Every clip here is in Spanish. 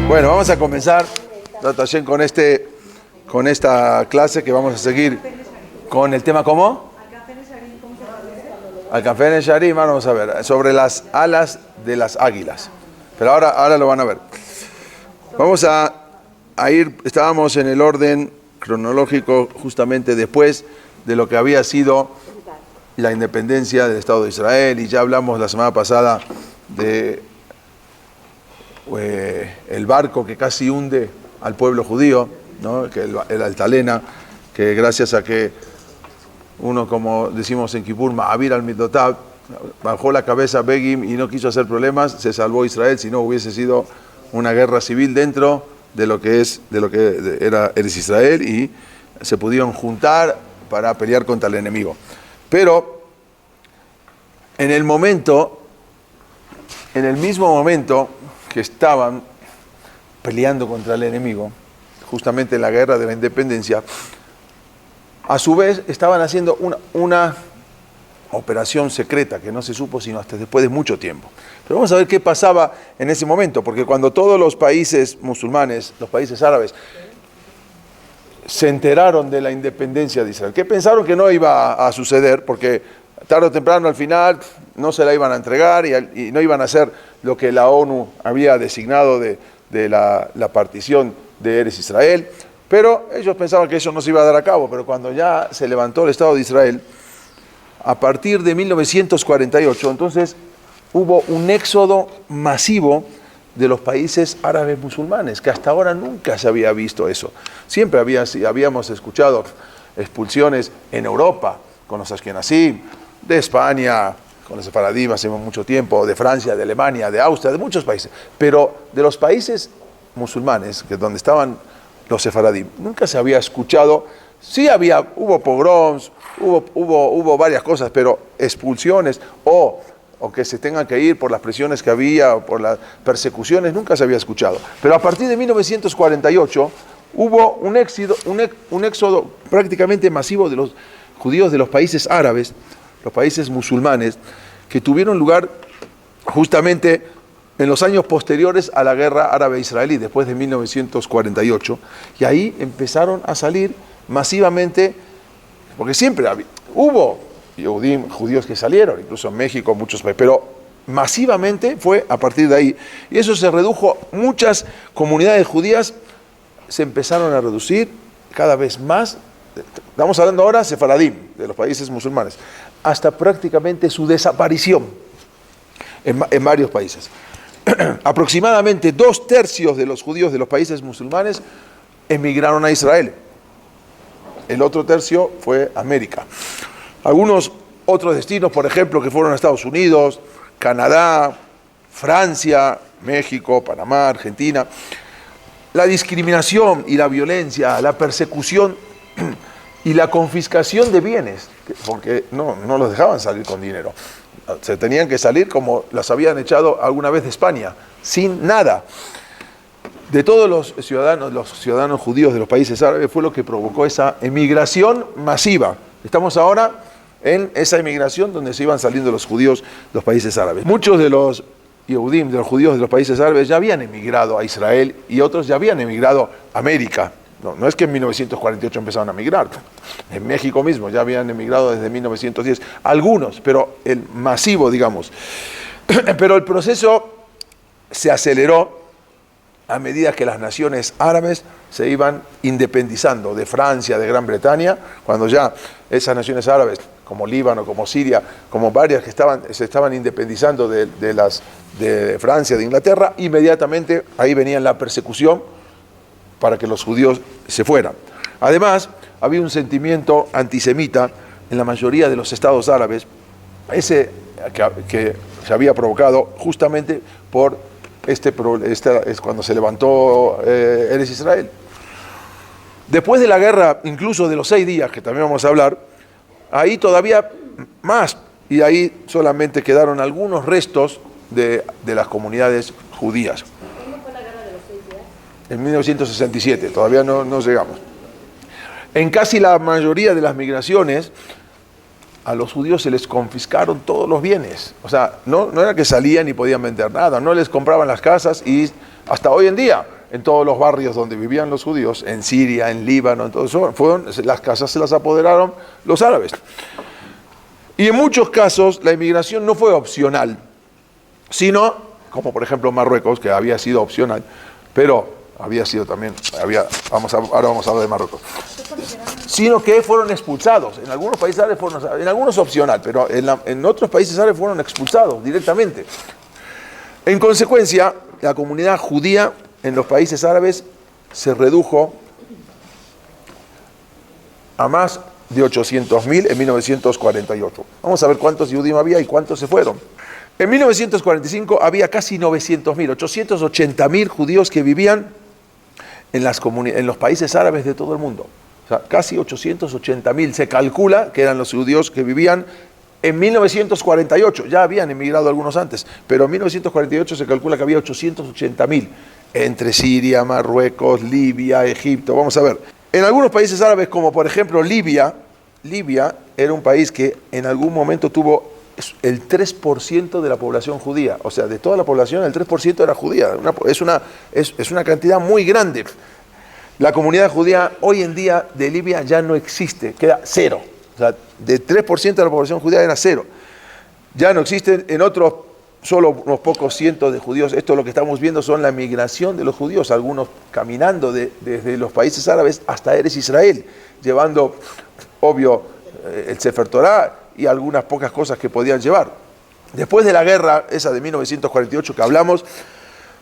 Bueno, vamos a comenzar con esta clase que vamos a seguir con el tema ¿cómo? Al-Kanfei Nesharim, vamos a ver, sobre las alas de las águilas. Pero ahora lo van a ver. Vamos a ir, estábamos en el orden cronológico justamente después de lo que había sido la independencia del Estado de Israel, y ya hablamos la semana pasada de el barco que casi hunde al pueblo judío, ¿no? Que el Altalena, que gracias a que uno, como decimos en Kippur, Ma'avir al-Midotab, bajó la cabeza a Begim y no quiso hacer problemas, se salvó Israel, si no hubiese sido una guerra civil dentro de lo que era Eretz Israel, y se pudieron juntar para pelear contra el enemigo. Pero en el mismo momento que estaban peleando contra el enemigo, justamente en la guerra de la independencia, a su vez estaban haciendo una operación secreta que no se supo sino hasta después de mucho tiempo. Pero vamos a ver qué pasaba en ese momento, porque cuando todos los países musulmanes, los países árabes, se enteraron de la independencia de Israel, que pensaron que no iba a suceder, porque tarde o temprano al final no se la iban a entregar y no iban a hacer lo que la ONU había designado de la partición de Eretz Israel, pero ellos pensaban que eso no se iba a dar a cabo. Pero cuando ya se levantó el Estado de Israel, a partir de 1948, entonces hubo un éxodo masivo de los países árabes musulmanes, que hasta ahora nunca se había visto eso. Siempre habíamos escuchado expulsiones en Europa, con los Ashkenazim, de España, con los Sefaradim hace mucho tiempo, de Francia, de Alemania, de Austria, de muchos países. Pero de los países musulmanes, que donde estaban los Sefaradim, nunca se había escuchado. Sí hubo pogroms, hubo varias cosas, pero expulsiones o que se tengan que ir por las presiones que había, o por las persecuciones, nunca se había escuchado. Pero a partir de 1948 hubo un éxodo prácticamente masivo de los judíos de los países árabes, los países musulmanes, que tuvieron lugar justamente en los años posteriores a la guerra árabe-israelí, después de 1948, y ahí empezaron a salir masivamente, porque siempre hubo judíos que salieron, incluso en México, muchos países, pero masivamente fue a partir de ahí. Y eso se redujo, muchas comunidades judías se empezaron a reducir cada vez más. Estamos hablando ahora de Sefaradim, de los países musulmanes, hasta prácticamente su desaparición en varios países. Aproximadamente 2/3 de los judíos de los países musulmanes emigraron a Israel. El otro tercio fue a América. Algunos otros destinos, por ejemplo, que fueron a Estados Unidos, Canadá, Francia, México, Panamá, Argentina. La discriminación y la violencia, la persecución y la confiscación de bienes, porque no los dejaban salir con dinero. Se tenían que salir como las habían echado alguna vez de España, sin nada. De todos los ciudadanos judíos de los países árabes, fue lo que provocó esa emigración masiva. Estamos ahora en esa emigración donde se iban saliendo los judíos de los países árabes. Muchos de los Yehudim, de los judíos de los países árabes, ya habían emigrado a Israel, y otros ya habían emigrado a América. No es que en 1948 empezaron a migrar. En México mismo ya habían emigrado desde 1910. Algunos, pero el masivo, digamos. Pero el proceso se aceleró a medida que las naciones árabes se iban independizando de Francia, de Gran Bretaña, cuando ya esas naciones árabes, como Líbano, como Siria, como varias que se estaban independizando de Francia, de Inglaterra, inmediatamente ahí venía la persecución para que los judíos se fueran. Además, había un sentimiento antisemita en la mayoría de los estados árabes, ese que se había provocado justamente por es cuando se levantó Eretz Israel. Después de la guerra, incluso de los 6 días, que también vamos a hablar, ahí todavía más, y ahí solamente quedaron algunos restos de las comunidades judías. ¿Cuándo fue la guerra de los 6 días? En 1967, todavía no llegamos. En casi la mayoría de las migraciones, a los judíos se les confiscaron todos los bienes. O sea, no era que salían y podían vender nada, no les compraban las casas, y hasta hoy en día, en todos los barrios donde vivían los judíos, en Siria, en Líbano, en todo eso, las casas se las apoderaron los árabes. Y en muchos casos la inmigración no fue opcional, sino, como por ejemplo Marruecos, que había sido opcional, pero había sido también, ahora vamos a hablar de Marruecos, sino que fueron expulsados. En algunos países árabes en algunos opcional, pero en otros países árabes fueron expulsados directamente. En consecuencia, la comunidad judía en los países árabes se redujo a más de 800.000 en 1948. Vamos a ver cuántos judíos había y cuántos se fueron. En 1945 había casi 900.000, 880.000 judíos que vivían en los países árabes de todo el mundo. O sea, casi 880.000 se calcula que eran los judíos que vivían en 1948. Ya habían emigrado algunos antes, pero en 1948 se calcula que había 880.000 entre Siria, Marruecos, Libia, Egipto. Vamos a ver. En algunos países árabes, como por ejemplo Libia era un país que en algún momento tuvo el 3% de la población judía. O sea, de toda la población, el 3% era judía. Es una cantidad muy grande. La comunidad judía hoy en día de Libia ya no existe, queda cero. O sea, de 3% de la población judía era cero. Ya no existen en otros, solo unos pocos cientos de judíos. Esto lo que estamos viendo son la migración de los judíos, algunos caminando desde los países árabes hasta Eretz Israel, llevando, obvio, el Sefer Torah y algunas pocas cosas que podían llevar. Después de la guerra, esa de 1948 que hablamos,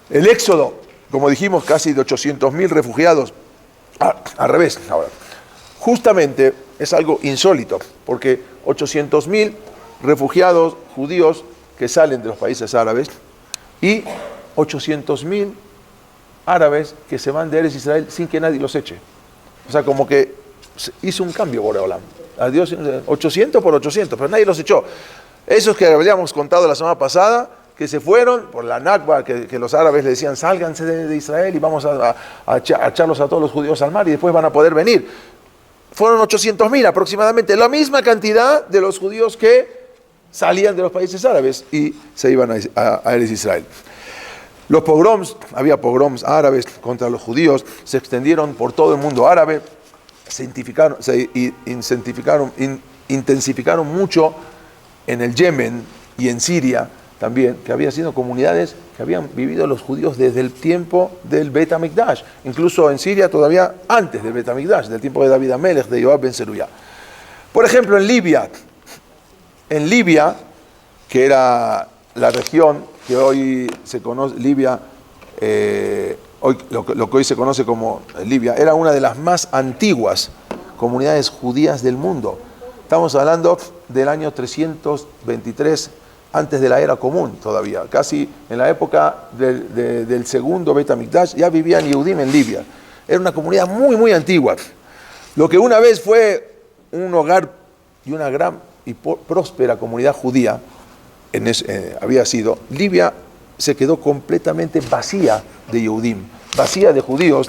el éxodo, como dijimos, casi de 800.000 refugiados, al revés ahora. Justamente es algo insólito, porque 800.000 refugiados judíos que salen de los países árabes y 800.000 árabes que se van de Eretz Israel sin que nadie los eche. O sea, como que hizo un cambio Boreolam. A Dios, 800 por 800, pero nadie los echó. Esos que habíamos contado la semana pasada, que se fueron por la Nakba, que los árabes le decían, sálganse de Israel y vamos a echarlos a todos los judíos al mar y después van a poder venir. Fueron 800.000 aproximadamente, la misma cantidad de los judíos que salían de los países árabes y se iban a Eretz Israel. Los pogroms, había pogroms árabes contra los judíos, se extendieron por todo el mundo árabe, se intensificaron mucho en el Yemen y en Siria también, que habían sido comunidades que habían vivido los judíos desde el tiempo del Bet HaMikdash, incluso en Siria todavía antes del Bet HaMikdash, del tiempo de David Amelech, de Yoab Ben Zeruya. Por ejemplo, en Libia, que era la región que hoy se conoce, Libia, lo que hoy se conoce como Libia, era una de las más antiguas comunidades judías del mundo. Estamos hablando del año 323 antes de la era común todavía, casi en la época del segundo Bet HaMikdash, ya vivían Yehudim en Libia. Era una comunidad muy, muy antigua. Lo que una vez fue un hogar y una gran y próspera comunidad judía, había sido, Libia se quedó completamente vacía de Yehudim, vacía de judíos,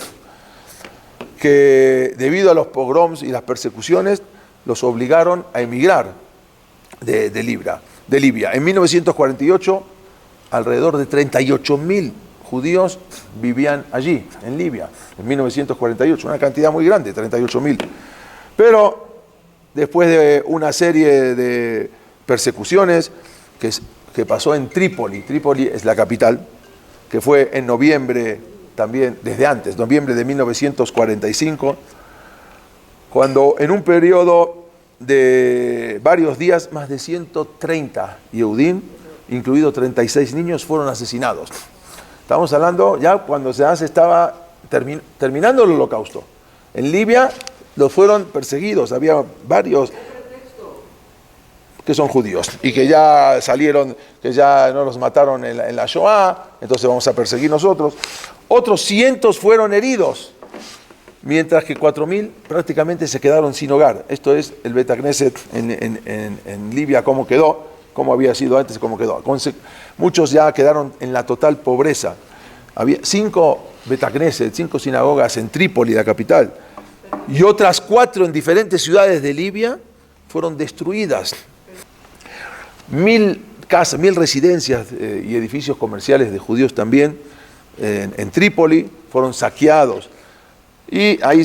que debido a los pogroms y las persecuciones, los obligaron a emigrar de Libia. En 1948, alrededor de 38.000 judíos vivían allí, en Libia, en 1948, una cantidad muy grande, 38.000. Pero después de una serie de persecuciones que pasó en Trípoli es la capital, que fue en noviembre también, desde antes, noviembre de 1945, cuando en un periodo de varios días, más de 130 Yehudim, incluidos 36 niños, fueron asesinados. Estamos hablando ya cuando se estaba terminando el holocausto. En Libia los fueron perseguidos, había varios que son judíos y que ya salieron, que ya no los mataron en la Shoah, entonces vamos a perseguir nosotros. Otros cientos fueron heridos, mientras que 4.000 prácticamente se quedaron sin hogar. Esto es el Bet HaKnesset en Libia, cómo quedó, cómo había sido antes, cómo quedó. Muchos ya quedaron en la total pobreza. Había 5 Bet HaKnesset, 5 sinagogas en Trípoli, la capital, y otras 4 en diferentes ciudades de Libia fueron destruidas. 1000 casas, 1000 residencias y edificios comerciales de judíos también en Trípoli fueron saqueados. Y ahí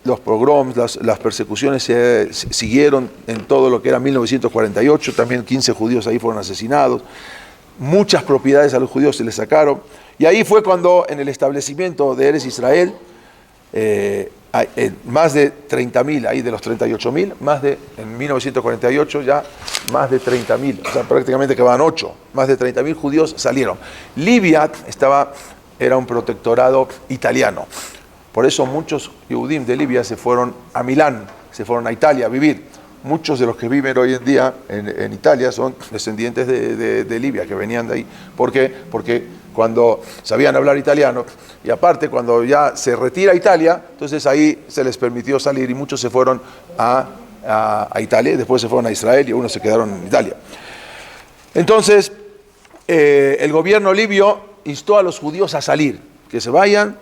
los pogroms, las persecuciones se siguieron en todo lo que era 1948, también 15 judíos ahí fueron asesinados, muchas propiedades a los judíos se les sacaron, y ahí fue cuando en el establecimiento de Eretz Israel, más de 30.000, ahí de los 38.000, en 1948 ya más de 30.000, o sea, prácticamente quedaban 8, más de 30.000 judíos salieron. Libia era un protectorado italiano. Por eso muchos Yehudim de Libia se fueron a Milán, se fueron a Italia a vivir. Muchos de los que viven hoy en día en Italia son descendientes de Libia, que venían de ahí. ¿Por qué? Porque cuando sabían hablar italiano, y aparte cuando ya se retira Italia, entonces ahí se les permitió salir y muchos se fueron a Italia, y después se fueron a Israel y unos se quedaron en Italia. Entonces, el gobierno libio instó a los judíos a salir, que se vayan,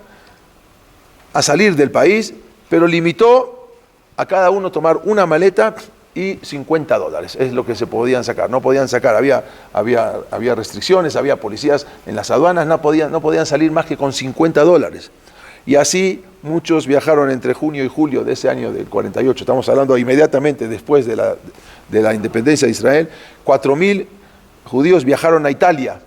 a salir del país, pero limitó a cada uno tomar una maleta y $50, es lo que se podían sacar. No podían sacar, había restricciones, había policías en las aduanas, no podían salir más que con $50. Y así muchos viajaron entre junio y julio de ese año del 48, estamos hablando inmediatamente después de la independencia de Israel, 4.000 judíos viajaron a Italia,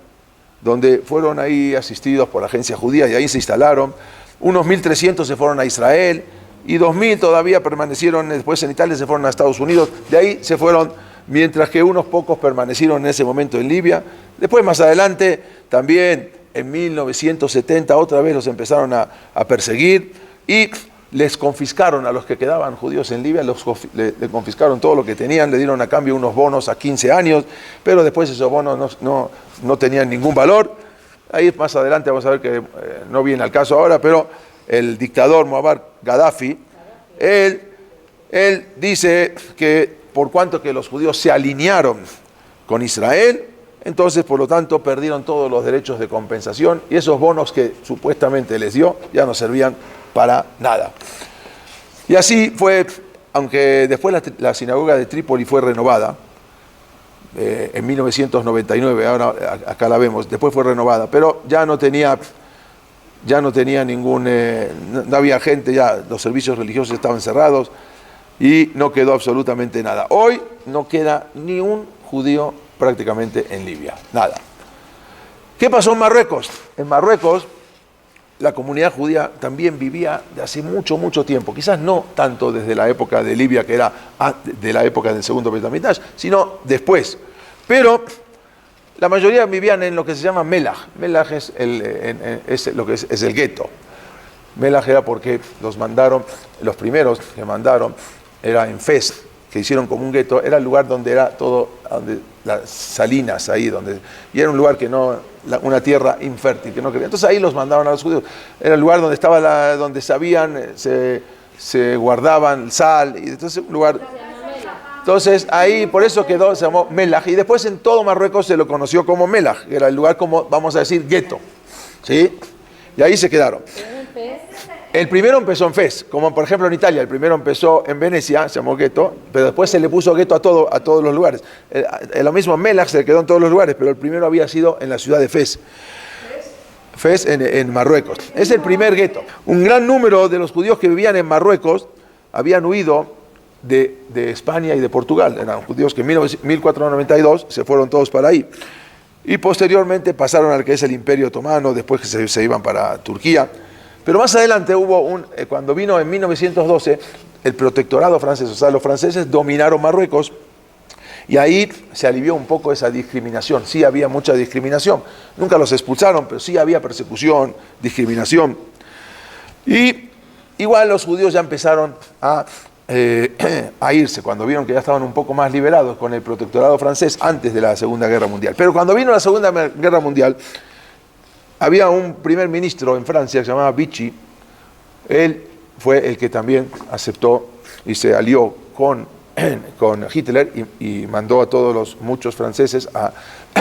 donde fueron ahí asistidos por la agencia judía y ahí se instalaron. Unos 1.300 se fueron a Israel y 2.000 todavía permanecieron después en Italia, se fueron a Estados Unidos. De ahí se fueron, mientras que unos pocos permanecieron en ese momento en Libia. Después, más adelante, también en 1970 otra vez los empezaron a perseguir y les confiscaron a los que quedaban judíos en Libia, le confiscaron todo lo que tenían, le dieron a cambio unos bonos a 15 años, pero después esos bonos no tenían ningún valor. Ahí más adelante vamos a ver que no viene al caso ahora, pero el dictador Muammar Gaddafi, él dice que por cuanto que los judíos se alinearon con Israel, entonces por lo tanto perdieron todos los derechos de compensación y esos bonos que supuestamente les dio ya no servían para nada. Y así fue, aunque después la sinagoga de Trípoli fue renovada, en 1999, ahora acá la vemos, después fue renovada, pero ya no tenía ningún, no había gente, ya los servicios religiosos estaban cerrados y no quedó absolutamente nada. Hoy no queda ni un judío prácticamente en Libia, nada. ¿Qué pasó en Marruecos? En Marruecos la comunidad judía también vivía de hace mucho, mucho tiempo, quizás no tanto desde la época de Libia, que era de la época del segundo Beit HaMikdash, sino después. Pero la mayoría vivían en lo que se llama Melach. Melach es el gueto. Melach era porque los primeros que mandaron, era en Fez, que hicieron como un gueto, era el lugar donde era todo, donde las salinas ahí, y era un lugar que una tierra infértil, que no quería. Entonces ahí los mandaron a los judíos. Era el lugar donde donde sabían, se guardaban sal, y entonces un lugar. Entonces ahí, por eso se llamó Melach, y después en todo Marruecos se lo conoció como Melach, que era el lugar como, vamos a decir, gueto, ¿sí? Y ahí se quedaron. El primero empezó en Fez, como por ejemplo en Italia, el primero empezó en Venecia, se llamó gueto, pero después se le puso gueto a todos los lugares. Lo mismo Melach se quedó en todos los lugares, pero el primero había sido en la ciudad de Fez. Fez en Marruecos. Es el primer gueto. Un gran número de los judíos que vivían en Marruecos habían huido de España y de Portugal. Eran judíos que en 1492 se fueron todos para ahí. Y posteriormente pasaron al que es el Imperio Otomano, después que se iban para Turquía. Pero más adelante hubo cuando vino en 1912 el protectorado francés, o sea, los franceses dominaron Marruecos y ahí se alivió un poco esa discriminación. Sí había mucha discriminación, nunca los expulsaron, pero sí había persecución, discriminación. Y igual los judíos ya empezaron a irse cuando vieron que ya estaban un poco más liberados con el protectorado francés antes de la Segunda Guerra Mundial. Pero cuando vino la Segunda Guerra Mundial, había un primer ministro en Francia que se llamaba Vichy. Él fue el que también aceptó y se alió con Hitler y mandó a muchos franceses a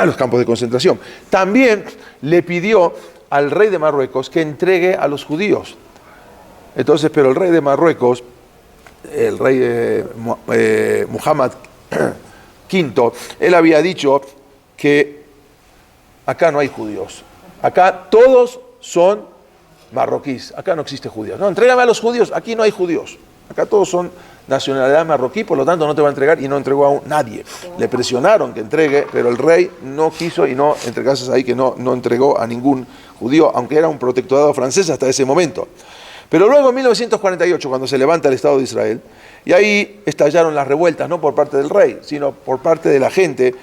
los campos de concentración. También le pidió al rey de Marruecos que entregue a los judíos. Entonces, pero el rey de Marruecos el rey Muhammad V, él había dicho que acá no hay judíos, acá todos son marroquíes, acá no existe judíos. No, entrégame a los judíos, aquí no hay judíos, acá todos son nacionalidad marroquí, por lo tanto no te va a entregar, y no entregó a nadie. Le presionaron que entregue, pero el rey no quiso y no, entre casos ahí que no entregó a ningún judío, aunque era un protectorado francés hasta ese momento. Pero luego en 1948, cuando se levanta el Estado de Israel, y ahí estallaron las revueltas, no por parte del rey, sino por parte de la gente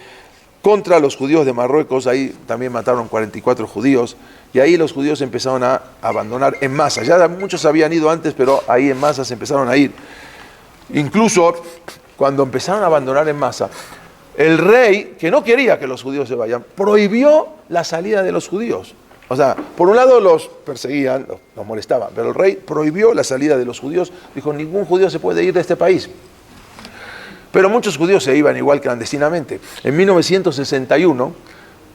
contra los judíos de Marruecos. Ahí también mataron 44 judíos, y ahí los judíos empezaron a abandonar en masa. Ya muchos habían ido antes, pero ahí en masa se empezaron a ir. Incluso cuando empezaron a abandonar en masa, el rey, que no quería que los judíos se vayan, prohibió la salida de los judíos. O sea, por un lado los perseguían, los molestaban, pero el rey prohibió la salida de los judíos. Dijo, ningún judío se puede ir de este país. Pero muchos judíos se iban igual clandestinamente. En 1961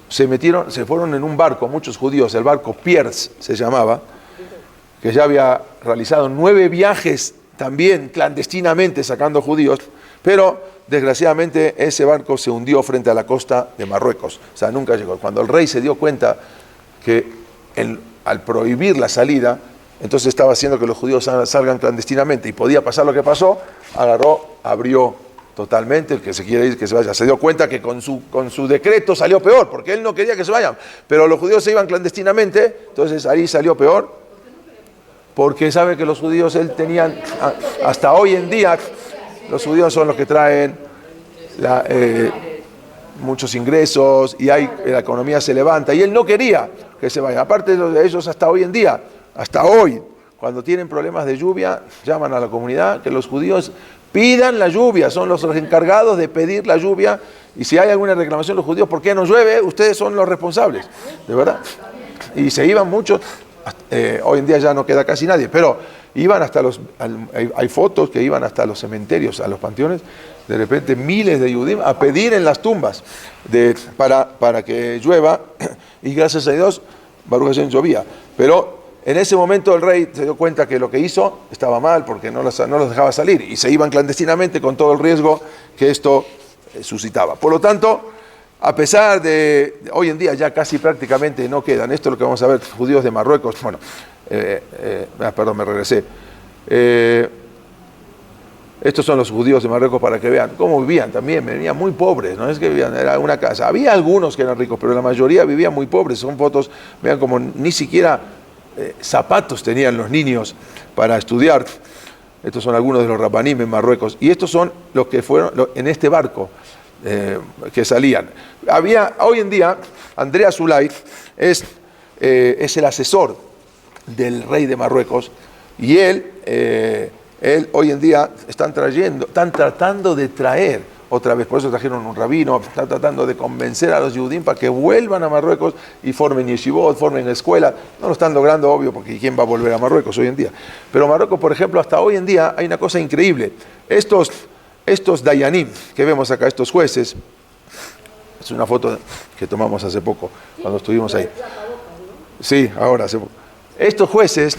se fueron en un barco, muchos judíos, el barco Pierce se llamaba, que ya había realizado 9 viajes también clandestinamente sacando judíos, pero desgraciadamente ese barco se hundió frente a la costa de Marruecos. O sea, nunca llegó. Cuando el rey se dio cuenta que al prohibir la salida, entonces estaba haciendo que los judíos salgan clandestinamente y podía pasar lo que pasó, abrió totalmente, el que se quiere ir, que se vaya. Se dio cuenta que con su decreto salió peor, porque él no quería que se vayan, pero los judíos se iban clandestinamente, entonces ahí salió peor. Porque sabe que los judíos, hasta hoy en día, los judíos son los que traen muchos ingresos y la economía se levanta. Y él no quería que se vayan. Aparte de ellos, hasta hoy en día, hasta hoy, cuando tienen problemas de lluvia, llaman a la comunidad que los judíos pidan la lluvia. Son los encargados de pedir la lluvia. Y si hay alguna reclamación de los judíos, ¿por qué no llueve? Ustedes son los responsables. De verdad. Y se iban muchos. Hoy en día ya no queda casi nadie, pero iban hasta hay fotos que iban hasta los cementerios, a los panteones, de repente miles de judíos a pedir en las tumbas para que llueva, y gracias a Dios Baruch Hashem llovía. Pero en ese momento el rey se dio cuenta que lo que hizo estaba mal, porque no los dejaba salir y se iban clandestinamente con todo el riesgo que esto suscitaba. Por lo tanto, a pesar de hoy en día ya casi prácticamente no quedan, esto es lo que vamos a ver, judíos de Marruecos, bueno, perdón, me regresé. Estos son los judíos de Marruecos para que vean cómo vivían también, venían muy pobres, no es que vivían, era una casa. Había algunos que eran ricos, pero la mayoría vivían muy pobres. Son fotos, vean como ni siquiera zapatos tenían los niños para estudiar. Estos son algunos de los rabanim en Marruecos. Y estos son los que fueron en este barco. Que salían. Hoy en día, Andrea Zulay es el asesor del rey de Marruecos, y él hoy en día están tratando de traer otra vez, por eso trajeron un rabino, están tratando de convencer a los Yehudim para que vuelvan a Marruecos y formen yeshivot, formen escuela. No lo están logrando, obvio, porque ¿quién va a volver a Marruecos hoy en día? Pero Marruecos, por ejemplo, hasta hoy en día hay una cosa increíble. Estos dayanim que vemos acá, estos jueces, es una foto que tomamos hace poco, cuando estuvimos ahí. Sí, ahora hace poco. Estos jueces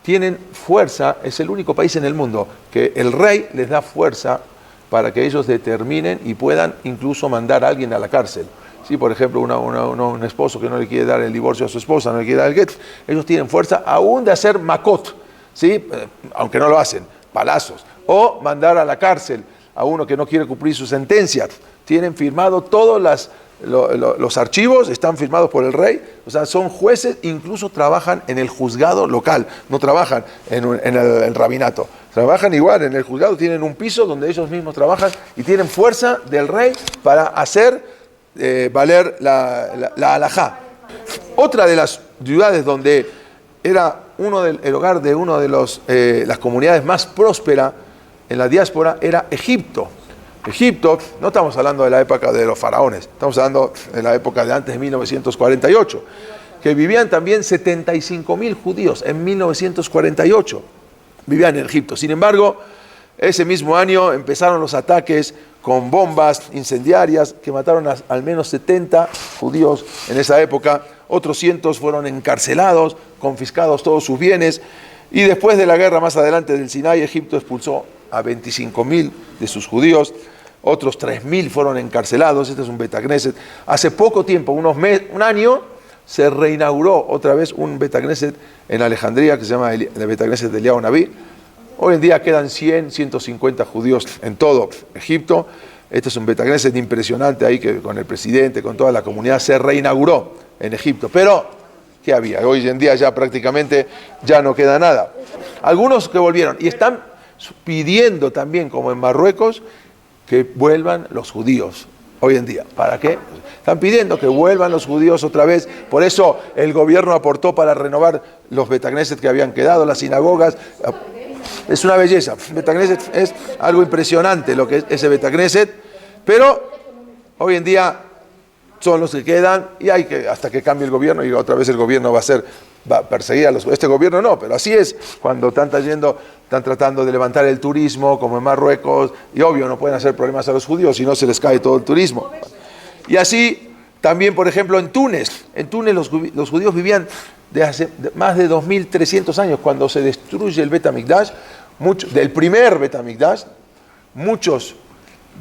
tienen fuerza, es el único país en el mundo que el rey les da fuerza para que ellos determinen y puedan incluso mandar a alguien a la cárcel. Sí, por ejemplo, un esposo que no le quiere dar el divorcio a su esposa, no le quiere dar el get, ellos tienen fuerza aún de hacer makot, ¿sí? Aunque no lo hacen, palazos. O mandar a la cárcel a uno que no quiere cumplir su sentencia. Tienen firmado todos los archivos, están firmados por el rey. O sea, son jueces, incluso trabajan en el juzgado local, no trabajan en el rabinato. Trabajan igual en el juzgado, tienen un piso donde ellos mismos trabajan y tienen fuerza del rey para hacer valer la halajá. Otra de las ciudades donde era el hogar de una de las comunidades más prósperas en la diáspora era Egipto. Egipto, no estamos hablando de la época de los faraones, estamos hablando de la época de antes de 1948, que vivían también 75.000 judíos en 1948, vivían en Egipto. Sin embargo, ese mismo año empezaron los ataques con bombas incendiarias que mataron al menos 70 judíos en esa época. Otros cientos fueron encarcelados, confiscados todos sus bienes. Y después de la guerra más adelante del Sinai, Egipto expulsó a 25.000 de sus judíos, otros 3.000 fueron encarcelados. Este es un Betagneset. Hace poco tiempo, un año, se reinauguró otra vez un Betagneset en Alejandría que se llama el Betagneset de Eliyahu Naví. Hoy en día quedan 100, 150 judíos en todo Egipto. Este es un Betagneset impresionante ahí que con el presidente, con toda la comunidad, se reinauguró en Egipto. Pero, ¿qué había? Hoy en día ya prácticamente ya no queda nada. Algunos que volvieron y están pidiendo también, como en Marruecos, que vuelvan los judíos hoy en día. ¿Para qué? Están pidiendo que vuelvan los judíos otra vez. Por eso el gobierno aportó para renovar los Betagneset que habían quedado, las sinagogas. Es una belleza. Betagneset es algo impresionante lo que es ese Betagneset, pero hoy en día son los que quedan y hay que, hasta que cambie el gobierno, y otra vez el gobierno va a perseguir a los... Este gobierno no, pero así es cuando están tratando de levantar el turismo, como en Marruecos, y obvio no pueden hacer problemas a los judíos, si no se les cae todo el turismo. Y así también, por ejemplo, en Túnez los judíos vivían de hace más de 2.300 años, cuando se destruye el Bet HaMikdash, del primer Bet HaMikdash, muchos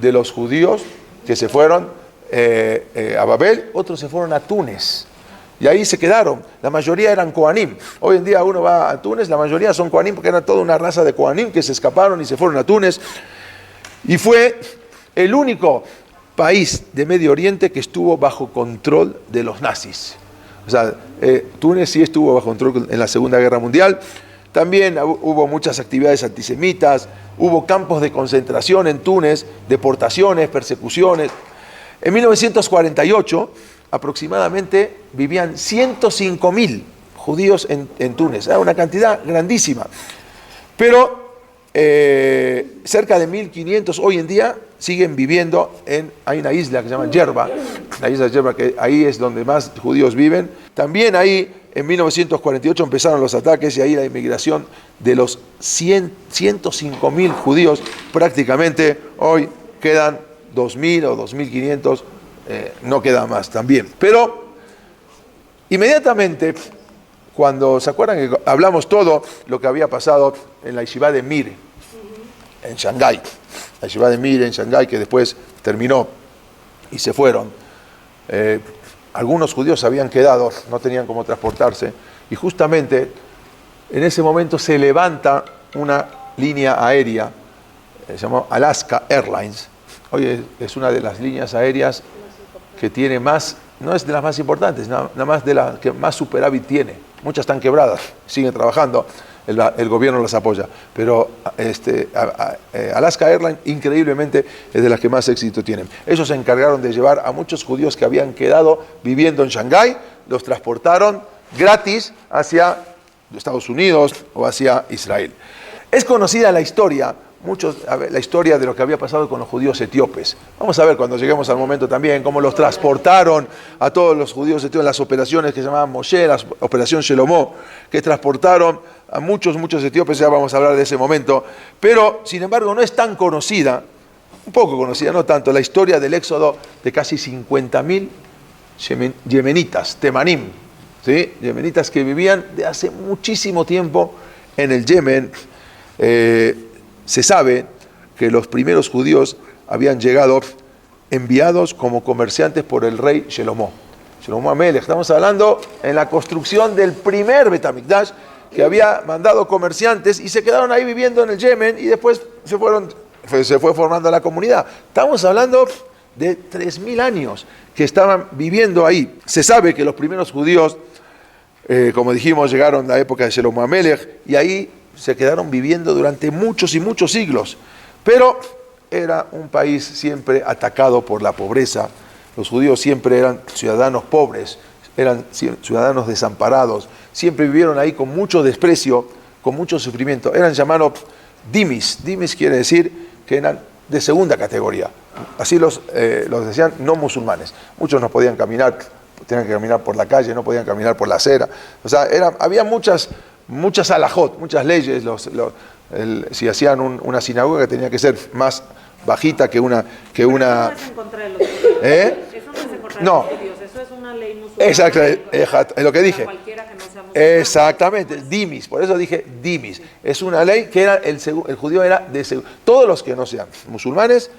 de los judíos que se fueron a Babel, otros se fueron a Túnez. Y ahí se quedaron. La mayoría eran Kohanim. Hoy en día uno va a Túnez, la mayoría son Kohanim, porque era toda una raza de Kohanim que se escaparon y se fueron a Túnez. Y fue el único país de Medio Oriente que estuvo bajo control de los nazis. O sea, Túnez sí estuvo bajo control en la Segunda Guerra Mundial. También hubo muchas actividades antisemitas, hubo campos de concentración en Túnez, deportaciones, persecuciones. En 1948, aproximadamente, vivían 105.000 judíos en Túnez. Era una cantidad grandísima. Pero cerca de 1.500 hoy en día siguen viviendo hay una isla que se llama Yerba, la isla de Yerba, que ahí es donde más judíos viven. También ahí, en 1948, empezaron los ataques y ahí la inmigración de los 105.000 judíos. Prácticamente hoy quedan 2.000 o 2.500, no queda más también. Pero inmediatamente, cuando se acuerdan que hablamos todo lo que había pasado en la Yeshiva de Mir, en Shanghái, la Yeshiva de Mir en Shanghái, que después terminó y se fueron, algunos judíos habían quedado, no tenían cómo transportarse, y justamente en ese momento se levanta una línea aérea, se llamó Alaska Airlines. Hoy es una de las líneas aéreas que tiene más, no es de las más importantes, nada más de las que más superávit tiene. Muchas están quebradas, siguen trabajando, el gobierno las apoya. Pero Alaska Airlines, increíblemente, es de las que más éxito tienen. Ellos se encargaron de llevar a muchos judíos que habían quedado viviendo en Shanghái, los transportaron gratis hacia Estados Unidos o hacia Israel. Es conocida la historia la historia de lo que había pasado con los judíos etíopes. Vamos a ver cuando lleguemos al momento también cómo los transportaron a todos los judíos etíopes, las operaciones que se llamaban Moshe, la operación Shelomó, que transportaron a muchos etíopes. Ya vamos a hablar de ese momento, pero sin embargo no es tan conocida, un poco conocida, no tanto, la historia del éxodo de casi 50.000 yemenitas, temanim, ¿sí? Yemenitas que vivían de hace muchísimo tiempo en el Yemen. Se sabe que los primeros judíos habían llegado enviados como comerciantes por el rey Shelomó Amelech. Estamos hablando en la construcción del primer Bet HaMikdash, que había mandado comerciantes y se quedaron ahí viviendo en el Yemen y después se fue formando la comunidad. Estamos hablando de 3.000 años que estaban viviendo ahí. Se sabe que los primeros judíos, como dijimos, llegaron a la época de Shelomó Amelech y ahí se quedaron viviendo durante muchos y muchos siglos, pero era un país siempre atacado por la pobreza. Los judíos siempre eran ciudadanos pobres, eran ciudadanos desamparados, siempre vivieron ahí con mucho desprecio, con mucho sufrimiento. Eran llamados dimis. Dimis quiere decir que eran de segunda categoría. Así los decían no musulmanes. Muchos no podían caminar, tenían que caminar por la calle, no podían caminar por la acera. O sea, había muchas alajot, muchas leyes. Si hacían una sinagoga que tenía que ser más bajita que una... Eso no es en contra de los judíos. Eso no es en contra de los judíos. Eso es una ley musulmana. Exacto, es lo que dije. Cualquiera que no sea musulmán. Exactamente, dimis, por eso dije dimis. Es una ley que era el judío era de todos los que no sean musulmanes,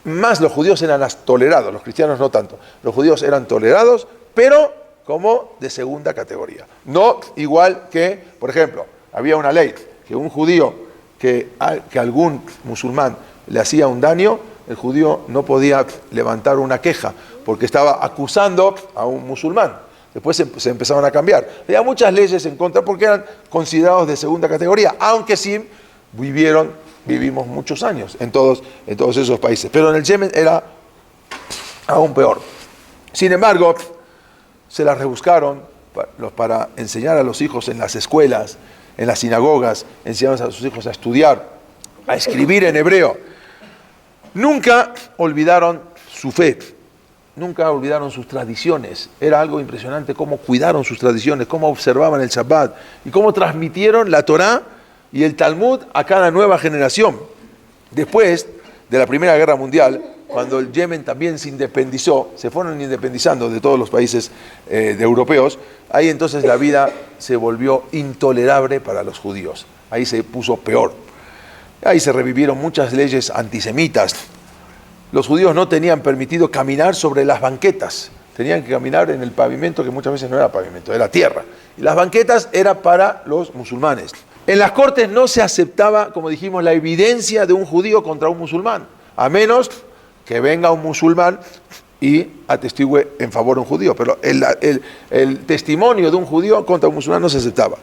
más los judíos eran tolerados, los cristianos no tanto. Los judíos eran tolerados, pero como de segunda categoría. No igual que, por ejemplo, había una ley que un judío que algún musulmán le hacía un daño, el judío no podía levantar una queja porque estaba acusando a un musulmán. Después se empezaron a cambiar. Había muchas leyes en contra porque eran considerados de segunda categoría, aunque sí vivimos muchos años en todos esos países. Pero en el Yemen era aún peor. Sin embargo, se las rebuscaron para enseñar a los hijos en las escuelas, en las sinagogas, enseñaron a sus hijos a estudiar, a escribir en hebreo. Nunca olvidaron su fe, nunca olvidaron sus tradiciones. Era algo impresionante cómo cuidaron sus tradiciones, cómo observaban el Shabbat y cómo transmitieron la Torá y el Talmud a cada nueva generación. Después de la Primera Guerra Mundial, cuando el Yemen también se independizó, se fueron independizando de todos los países europeos, ahí entonces la vida se volvió intolerable para los judíos. Ahí se puso peor. Ahí se revivieron muchas leyes antisemitas. Los judíos no tenían permitido caminar sobre las banquetas. Tenían que caminar en el pavimento, que muchas veces no era pavimento, era tierra. Y las banquetas eran para los musulmanes. En las cortes no se aceptaba, como dijimos, la evidencia de un judío contra un musulmán, a menos que venga un musulmán y atestigue en favor de un judío. Pero el testimonio de un judío contra un musulmán no se aceptaba.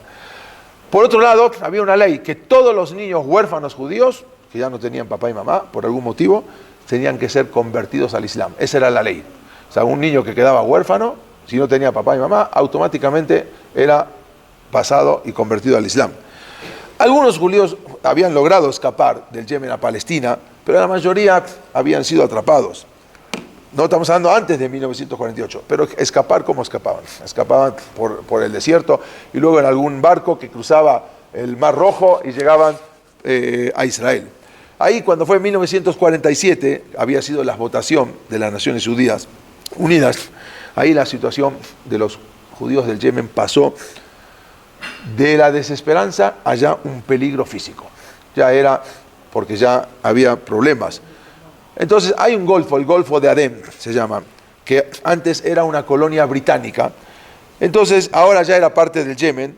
Por otro lado, había una ley que todos los niños huérfanos judíos, que ya no tenían papá y mamá, por algún motivo, tenían que ser convertidos al Islam. Esa era la ley. O sea, un niño que quedaba huérfano, si no tenía papá y mamá, automáticamente era pasado y convertido al Islam. Algunos judíos habían logrado escapar del Yemen a Palestina, pero la mayoría habían sido atrapados. No estamos hablando antes de 1948, pero escapar, ¿cómo escapaban? Escapaban por el desierto y luego en algún barco que cruzaba el Mar Rojo y llegaban a Israel. Ahí, cuando fue en 1947, había sido la votación de las Naciones Unidas, ahí la situación de los judíos del Yemen pasó de la desesperanza a ya un peligro físico. Ya era, porque ya había problemas. Entonces hay un golfo, el Golfo de Adén se llama, que antes era una colonia británica. Entonces ahora ya era parte del Yemen.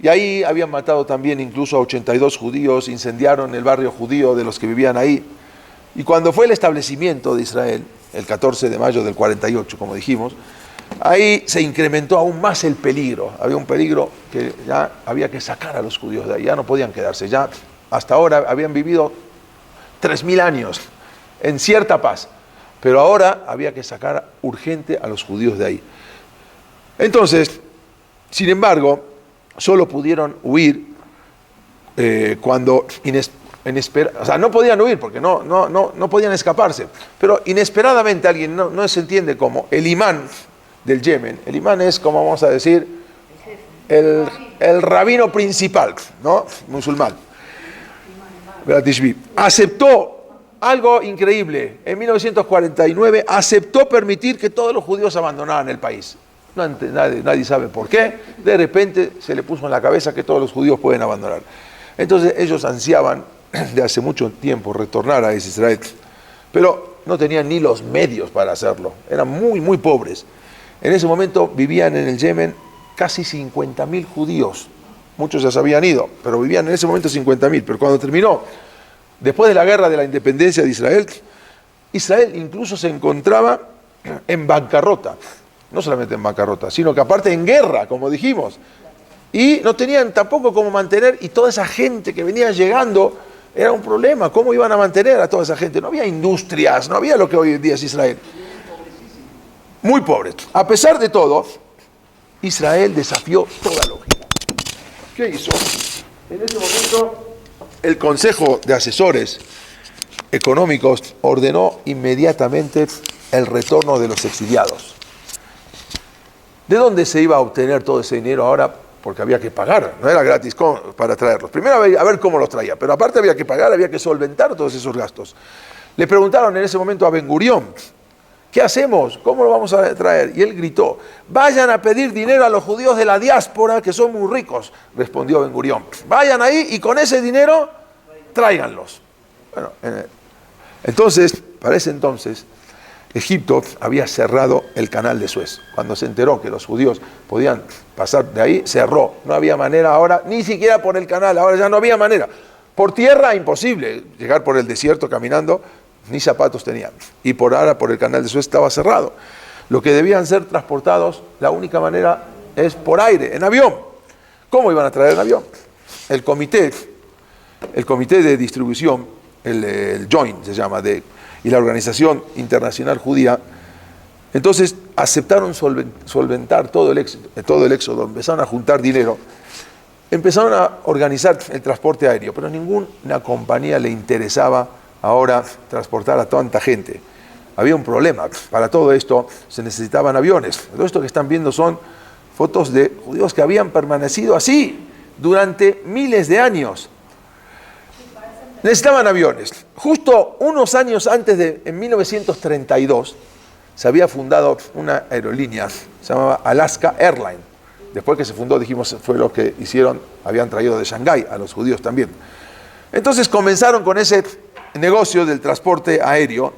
Y ahí habían matado también incluso a 82 judíos, incendiaron el barrio judío de los que vivían ahí. Y cuando fue el establecimiento de Israel, el 14 de mayo del 48, como dijimos, ahí se incrementó aún más el peligro. Había un peligro que ya había que sacar a los judíos de ahí, ya no podían quedarse. Ya hasta ahora habían vivido 3.000 años en cierta paz, pero ahora había que sacar urgente a los judíos de ahí. Entonces, sin embargo, solo pudieron huir cuando o sea, no podían huir porque no podían escaparse, pero inesperadamente alguien, no se entiende cómo, el imán del Yemen, el imán es, como vamos a decir, el rabino principal, ¿no? Musulmán, aceptó algo increíble. En 1949 aceptó permitir que todos los judíos abandonaran el país. Nadie sabe por qué. De repente se le puso en la cabeza que todos los judíos pueden abandonar. Entonces ellos ansiaban de hace mucho tiempo retornar a Israel, pero no tenían ni los medios para hacerlo. Eran muy, muy pobres. En ese momento vivían en el Yemen casi 50.000 judíos. Muchos ya se habían ido, pero vivían en ese momento 50.000. Pero cuando terminó, después de la guerra de la independencia de Israel, Israel incluso se encontraba en bancarrota. No solamente en bancarrota, sino que aparte en guerra, como dijimos. Y no tenían tampoco cómo mantener, y toda esa gente que venía llegando era un problema. ¿Cómo iban a mantener a toda esa gente? No había industrias, no había lo que hoy en día es Israel. Muy pobres. A pesar de todo, Israel desafió toda lógica. ¿Qué hizo? En ese momento, el Consejo de Asesores Económicos ordenó inmediatamente el retorno de los exiliados. ¿De dónde se iba a obtener todo ese dinero ahora? Porque había que pagar, no era gratis para traerlos. Primero a ver cómo los traía, pero aparte había que pagar, había que solventar todos esos gastos. Le preguntaron en ese momento a Ben Gurión, ¿qué hacemos? ¿Cómo lo vamos a traer? Y él gritó, vayan a pedir dinero a los judíos de la diáspora que son muy ricos, respondió Ben Gurión. Vayan ahí y con ese dinero tráiganlos. Bueno, entonces, para ese entonces, Egipto había cerrado el canal de Suez. Cuando se enteró que los judíos podían pasar de ahí, cerró. No había manera ahora, ni siquiera por el canal, ahora ya no había manera. Por tierra, imposible. Llegar por el desierto caminando, ni zapatos tenían. Y por el canal de Suez estaba cerrado. Lo que debían ser transportados, la única manera es por aire, en avión. ¿Cómo iban a traer en avión? El comité de distribución, el Joint se llama, y la Organización Internacional Judía, entonces aceptaron solventar todo el éxodo, empezaron a juntar dinero, empezaron a organizar el transporte aéreo, pero a ninguna compañía le interesaba ahora transportar a tanta gente. Había un problema, para todo esto se necesitaban aviones. Todo esto que están viendo son fotos de judíos que habían permanecido así durante miles de años. Necesitaban aviones. Justo unos años antes, en 1932, se había fundado una aerolínea, se llamaba Alaska Airlines. Después que se fundó, dijimos, fue lo que hicieron, habían traído de Shanghái a los judíos también. Entonces comenzaron con ese negocio del transporte aéreo,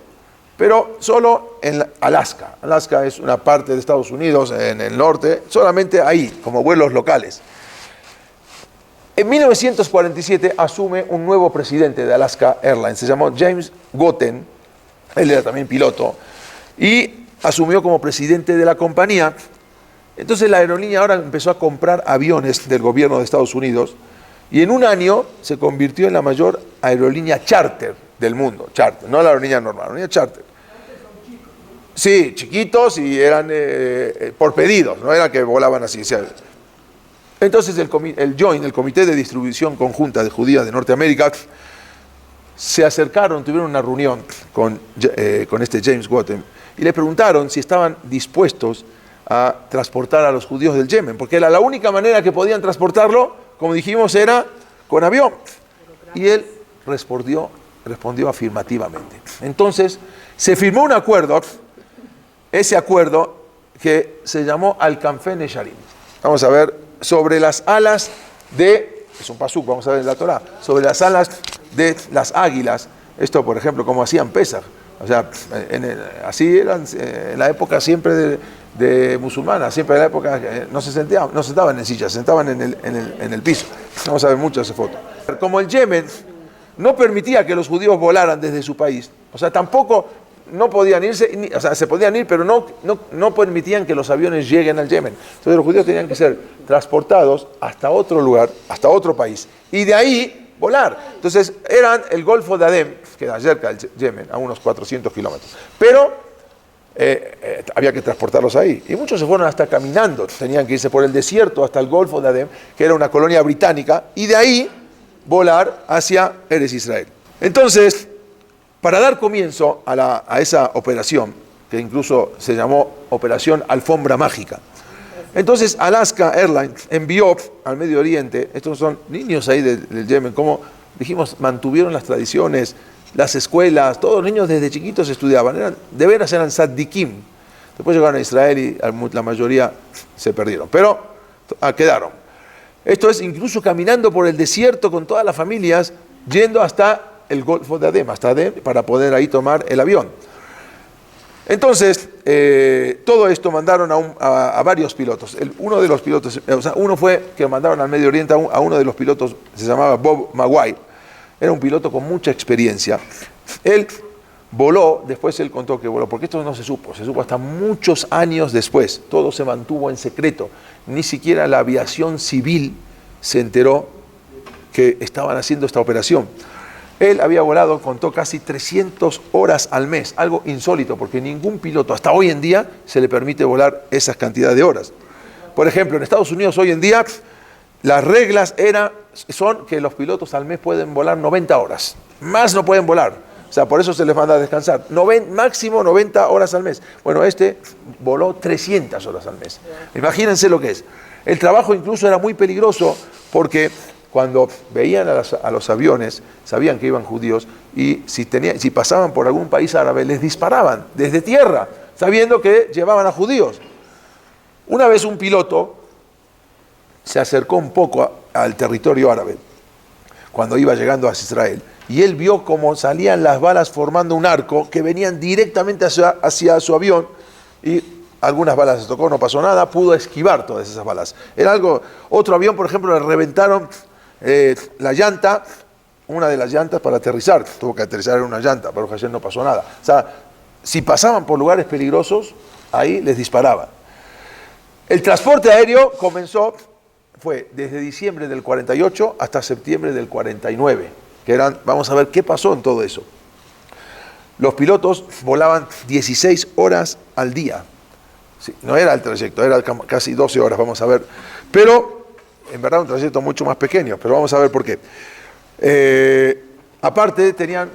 pero solo en Alaska. Alaska es una parte de Estados Unidos, en el norte, solamente ahí, como vuelos locales. En 1947 asume un nuevo presidente de Alaska Airlines, se llamó James Gotten, él era también piloto, y asumió como presidente de la compañía. Entonces la aerolínea ahora empezó a comprar aviones del gobierno de Estados Unidos y en un año se convirtió en la mayor aerolínea charter del mundo, charter, no la aerolínea normal, la aerolínea charter. Sí, chiquitos y eran por pedidos, no era que volaban así. O sea, entonces el Joint, el Comité de Distribución Conjunta de Judías de Norteamérica, se acercaron, tuvieron una reunión con este James Gotten y le preguntaron si estaban dispuestos a transportar a los judíos del Yemen, porque era la única manera que podían transportarlo, como dijimos, era con avión. Y él respondió afirmativamente. Entonces se firmó un acuerdo, ese acuerdo que se llamó Al-Kanfé Nesharim. Vamos a ver, sobre las alas es un pasuk, vamos a ver en la Torá, sobre las alas de las águilas. Esto, por ejemplo, como hacían Pesaj. O sea, así eran en la época siempre de musulmana, siempre en la época no se sentaban en sillas, se sentaban en el piso. Vamos a ver mucho esa foto. Como el Yemen no permitía que los judíos volaran desde su país, o sea, tampoco no podían irse, o sea, se podían ir, pero no permitían que los aviones lleguen al Yemen. Entonces los judíos tenían que ser transportados hasta otro lugar, hasta otro país, y de ahí volar. Entonces eran el Golfo de Adén, que queda cerca del Yemen, a unos 400 kilómetros. Pero había que transportarlos ahí. Y muchos se fueron hasta caminando, tenían que irse por el desierto hasta el Golfo de Adén, que era una colonia británica, y de ahí volar hacia Eretz Israel. Entonces, para dar comienzo a esa operación, que incluso se llamó Operación Alfombra Mágica, entonces Alaska Airlines envió al Medio Oriente, estos son niños ahí del Yemen, como dijimos, mantuvieron las tradiciones, las escuelas, todos los niños desde chiquitos estudiaban, de veras eran tzaddikim. Después llegaron a Israel y la mayoría se perdieron, pero quedaron. Esto es incluso caminando por el desierto con todas las familias, yendo hasta el Golfo de Adén, para poder ahí tomar el avión. Entonces, todo esto mandaron a varios pilotos. Uno de los pilotos, o sea, uno fue que mandaron al Medio Oriente a uno de los pilotos, se llamaba Bob Maguire. Era un piloto con mucha experiencia. Él voló, después él contó que voló, porque esto no se supo hasta muchos años después. Todo se mantuvo en secreto. Ni siquiera la aviación civil se enteró que estaban haciendo esta operación. Él había volado, contó, casi 300 horas al mes, algo insólito, porque ningún piloto hasta hoy en día se le permite volar esas cantidades de horas. Por ejemplo, en Estados Unidos hoy en día las reglas son que los pilotos al mes pueden volar 90 horas, más no pueden volar, o sea, por eso se les manda a descansar, máximo 90 horas al mes. Bueno, este voló 300 horas al mes, imagínense lo que es. El trabajo incluso era muy peligroso porque cuando veían a los aviones, sabían que iban judíos y si pasaban por algún país árabe, les disparaban desde tierra. sabiendo que llevaban a judíos. Una vez un piloto se acercó un poco al territorio árabe, cuando iba llegando a Israel, y él vio cómo salían las balas formando un arco que venían directamente hacia su avión, y algunas balas se tocó, no pasó nada, pudo esquivar todas esas balas. Era algo, otro avión, por ejemplo, le reventaron la llanta, una de las llantas para aterrizar, tuvo que aterrizar en una llanta, pero ayer no pasó nada. O sea, si pasaban por lugares peligrosos, ahí les disparaban. El transporte aéreo fue desde diciembre del 48 hasta septiembre del 49, que eran, vamos a ver qué pasó en todo eso. Los pilotos volaban 16 horas al día. Sí, no era el trayecto, era casi 12 horas, vamos a ver. Pero, en verdad, un trayecto mucho más pequeño, pero vamos a ver por qué. Aparte, tenían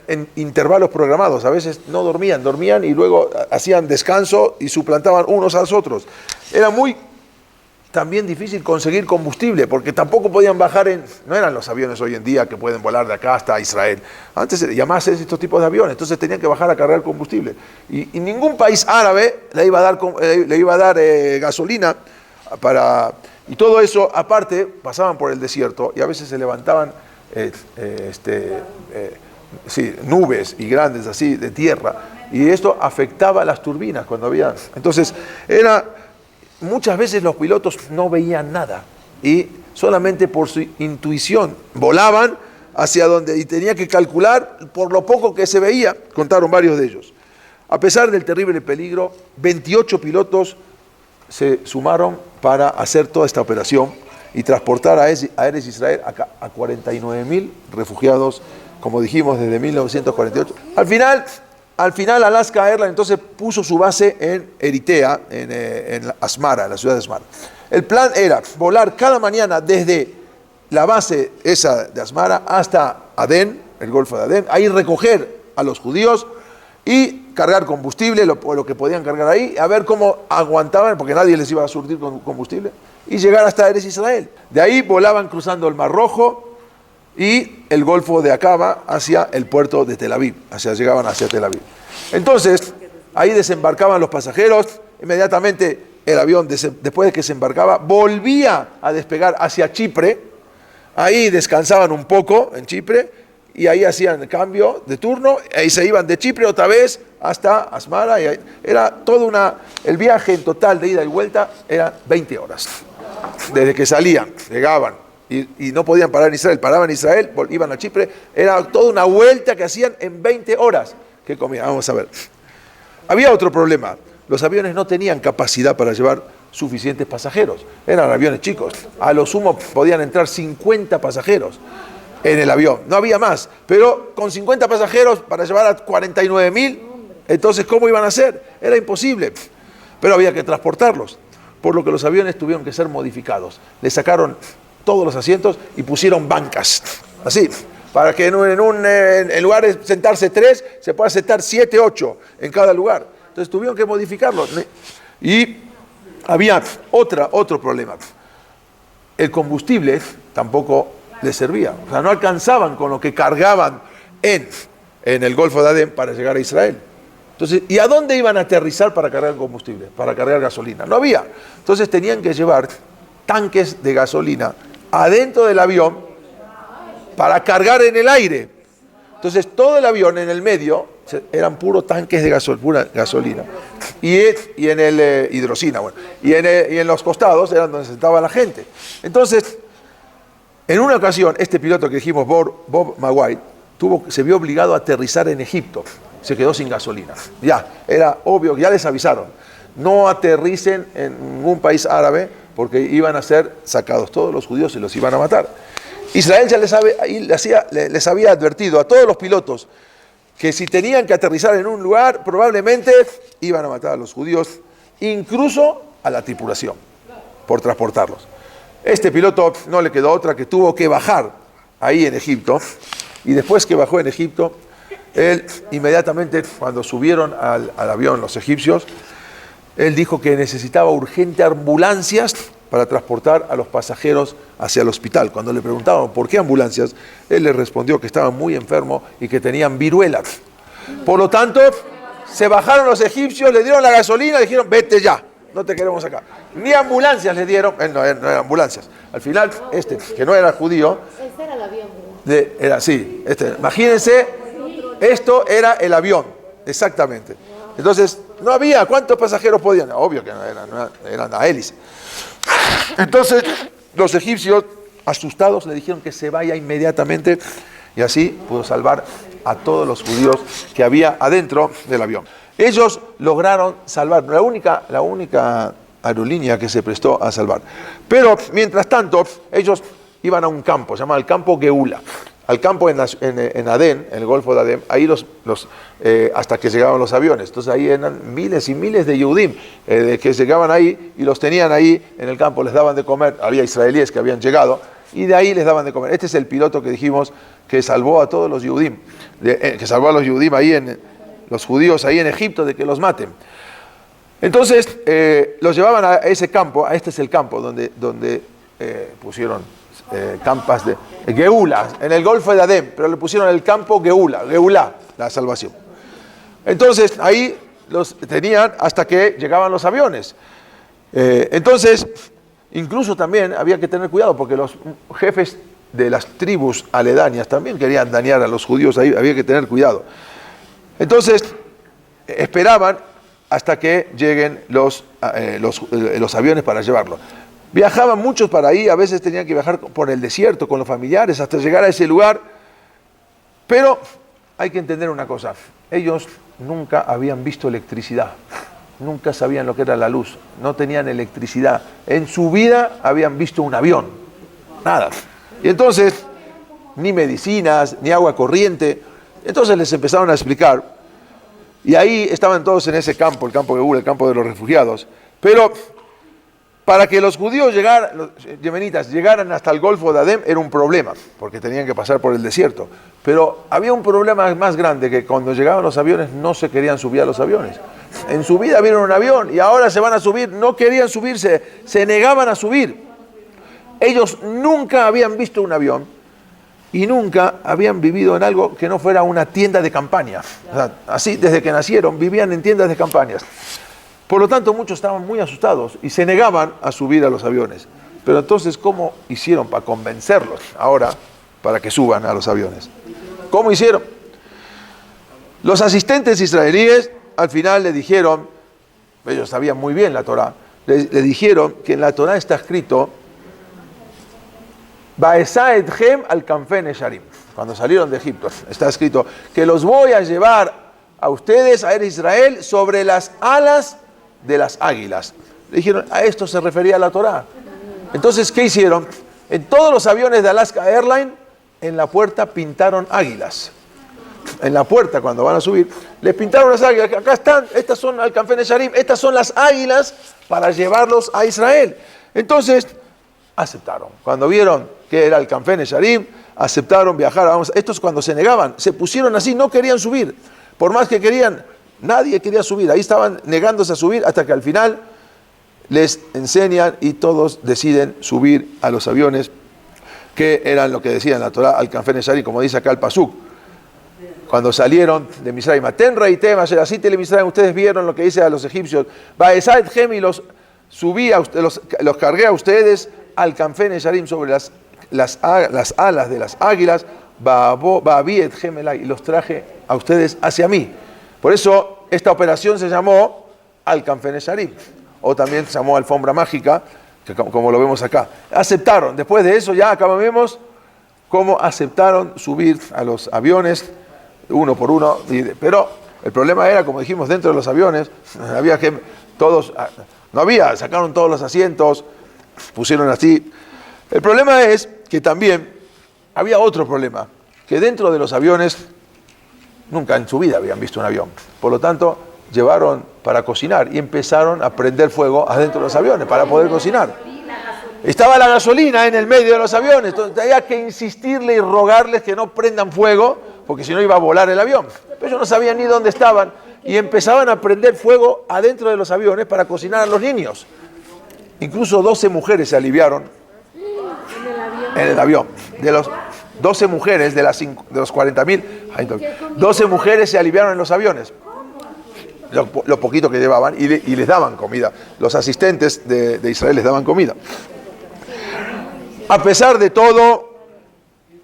en intervalos programados, a veces no dormían y luego hacían descanso y suplantaban unos a los otros. Era muy también difícil conseguir combustible, porque tampoco podían bajar no eran los aviones hoy en día que pueden volar de acá hasta Israel. Antes llamaban estos tipos de aviones, entonces tenían que bajar a cargar combustible. Y ningún país árabe le iba a dar gasolina y todo eso, aparte, pasaban por el desierto y a veces se levantaban nubes y grandes así de tierra, y esto afectaba a las turbinas cuando había. Entonces, muchas veces los pilotos no veían nada y solamente por su intuición volaban hacia donde, y tenía que calcular por lo poco que se veía, contaron varios de ellos. A pesar del terrible peligro, 28 pilotos se sumaron para hacer toda esta operación y transportar a Eretz Israel a 49.000 refugiados, como dijimos, desde 1948. Al final Alaska Airlines entonces puso su base en Eritrea, en Asmara, en la ciudad de Asmara. El plan era volar cada mañana desde la base esa de Asmara hasta Adén, el Golfo de Adén, ahí recoger a los judíos y cargar combustible, lo que podían cargar ahí, a ver cómo aguantaban, porque nadie les iba a surtir con combustible, y llegar hasta Eretz Israel. De ahí volaban cruzando el Mar Rojo y el Golfo de Acaba hacia el puerto de Tel Aviv, llegaban hacia Tel Aviv. Entonces, ahí desembarcaban los pasajeros, inmediatamente el avión, después de que se embarcaba, volvía a despegar hacia Chipre, ahí descansaban un poco en Chipre, y ahí hacían el cambio de turno, ahí se iban de Chipre otra vez hasta Asmara, y era el viaje en total de ida y vuelta era 20 horas. Desde que salían, llegaban, y no podían parar en Israel, paraban en Israel, iban a Chipre, era toda una vuelta que hacían en 20 horas. ¿Qué comían? Vamos a ver. Había otro problema, los aviones no tenían capacidad para llevar suficientes pasajeros, eran aviones chicos, a lo sumo podían entrar 50 pasajeros en el avión, no había más, pero con 50 pasajeros para llevar a 49.000, entonces ¿cómo iban a hacer? Era imposible, pero había que transportarlos, por lo que los aviones tuvieron que ser modificados, le sacaron todos los asientos y pusieron bancas, así, para que en lugar de sentarse 3, se pueda sentar 7, 8 en cada lugar. Entonces tuvieron que modificarlo. Y había otro problema. El combustible tampoco les servía. O sea, no alcanzaban con lo que cargaban en el Golfo de Adén para llegar a Israel. Entonces, ¿y a dónde iban a aterrizar para cargar combustible? Para cargar gasolina. No había. Entonces tenían que llevar tanques de gasolina adentro del avión para cargar en el aire. Entonces todo el avión en el medio eran puros tanques de pura gasolina. Y en el hidrocina, bueno. Y en los costados eran donde se sentaba la gente. Entonces, en una ocasión, este piloto que dijimos, Bob Maguire, se vio obligado a aterrizar en Egipto. Se quedó sin gasolina. Ya, era obvio, ya les avisaron. No aterricen en ningún país árabe porque iban a ser sacados todos los judíos y los iban a matar. Israel ya les había advertido a todos los pilotos que si tenían que aterrizar en un lugar, probablemente iban a matar a los judíos, incluso a la tripulación, por transportarlos. Este piloto no le quedó otra que tuvo que bajar ahí en Egipto, y después que bajó en Egipto, él inmediatamente, cuando subieron al avión los egipcios, él dijo que necesitaba urgente ambulancias para transportar a los pasajeros hacia el hospital. Cuando le preguntaban por qué ambulancias, él les respondió que estaban muy enfermos y que tenían viruela. Por lo tanto, Se bajaron los egipcios, le dieron la gasolina, le dijeron, vete ya, no te queremos acá. Ni ambulancias le dieron, no eran ambulancias. Al final, que no era judío, Ese era el avión, ¿verdad? era así. Imagínense, esto era el avión, exactamente. Entonces, no había, ¿cuántos pasajeros podían? Obvio que no eran a hélice. Entonces, los egipcios, asustados, le dijeron que se vaya inmediatamente y así pudo salvar a todos los judíos que había adentro del avión. Ellos lograron salvar, la única aerolínea que se prestó a salvar. Pero, mientras tanto, ellos iban a un campo, se llama el campo Geula, al campo en Adén, en el Golfo de Adén, ahí hasta que llegaban los aviones. Entonces ahí eran miles y miles de Yehudim que llegaban ahí y los tenían ahí en el campo, les daban de comer, había israelíes que habían llegado, y de ahí les daban de comer. Este es el piloto que dijimos que salvó a todos los Yehudim, que salvó a los Yehudim ahí los judíos ahí en Egipto de que los maten. Entonces los llevaban a ese campo, este es el campo donde pusieron campas de Geula, en el Golfo de Adén, pero le pusieron el campo Geula, la salvación. Entonces ahí los tenían hasta que llegaban los aviones. Entonces, incluso también había que tener cuidado porque los jefes de las tribus aledañas también querían dañar a los judíos, ahí había que tener cuidado. Entonces, esperaban hasta que lleguen los aviones para llevarlo. Viajaban muchos para ahí, a veces tenían que viajar por el desierto con los familiares hasta llegar a ese lugar. Pero hay que entender una cosa, ellos nunca habían visto electricidad, nunca sabían lo que era la luz, no tenían electricidad. En su vida habían visto un avión, nada. Y entonces, ni medicinas, ni agua corriente. Entonces les empezaron a explicar. Y ahí estaban todos en ese campo, el campo de Geula, el campo de los refugiados. Pero para que los judíos los yemenitas llegaran hasta el Golfo de Adén era un problema, porque tenían que pasar por el desierto. Pero había un problema más grande, que cuando llegaban los aviones no se querían subir a los aviones. En su vida vieron un avión y ahora se van a subir, no querían subirse, se negaban a subir. Ellos nunca habían visto un avión y nunca habían vivido en algo que no fuera una tienda de campaña. O sea, así, desde que nacieron, vivían en tiendas de campañas. Por lo tanto, muchos estaban muy asustados y se negaban a subir a los aviones. Pero entonces, ¿cómo hicieron para convencerlos ahora para que suban a los aviones? ¿Cómo hicieron? Los asistentes israelíes al final le dijeron, ellos sabían muy bien la Torá, le dijeron que en la Torá está escrito Ba'esa etchem al kanfei nesharim. Cuando salieron de Egipto, está escrito que los voy a llevar a ustedes, a Israel, sobre las alas de las águilas. Le dijeron, a esto se refería la Torá. Entonces, ¿qué hicieron? En todos los aviones de Alaska Airlines, en la puerta pintaron águilas. En la puerta, cuando van a subir, les pintaron las águilas. Acá están, estas son al kanfei nesharim, estas son las águilas para llevarlos a Israel. Entonces, aceptaron. Cuando vieron que era el kanfei nesharim, aceptaron viajar. Estos cuando se negaban, se pusieron así, no querían subir. Por más que querían, nadie quería subir. Ahí estaban negándose a subir hasta que al final les enseñan y todos deciden subir a los aviones, que eran lo que decía en la Torá, al kanfei nesharim, como dice acá el pasuk. Cuando salieron de Misraim, Ten reitem ayer así te le Misraim, ustedes vieron lo que dice a los egipcios, Ba'esa etchem, y los subí a ustedes, los cargué a ustedes al kanfei nesharim sobre las alas de las águilas, Ba'avi etchem elai, y los traje a ustedes hacia mí. Por eso esta operación se llamó al kanfei nesharim, o también se llamó alfombra mágica, que como lo vemos acá. Aceptaron, después de eso ya acá vemos cómo aceptaron subir a los aviones uno por uno, pero el problema era, como dijimos, dentro de los aviones había que sacaron todos los asientos, pusieron así. El problema es que también había otro problema, que dentro de los aviones nunca en su vida habían visto un avión. Por lo tanto, llevaron para cocinar y empezaron a prender fuego adentro de los aviones para poder cocinar. Estaba la gasolina en el medio de los aviones, entonces había que insistirle y rogarles que no prendan fuego, porque si no iba a volar el avión. Pero ellos no sabían ni dónde estaban y empezaban a prender fuego adentro de los aviones para cocinar a los niños. Incluso 12 mujeres se aliviaron en el avión. De los 12 mujeres de los 40.000, 12 mujeres se aliviaron en los aviones. lo poquito que llevaban y les daban comida. Los asistentes de Israel les daban comida. A pesar de todo,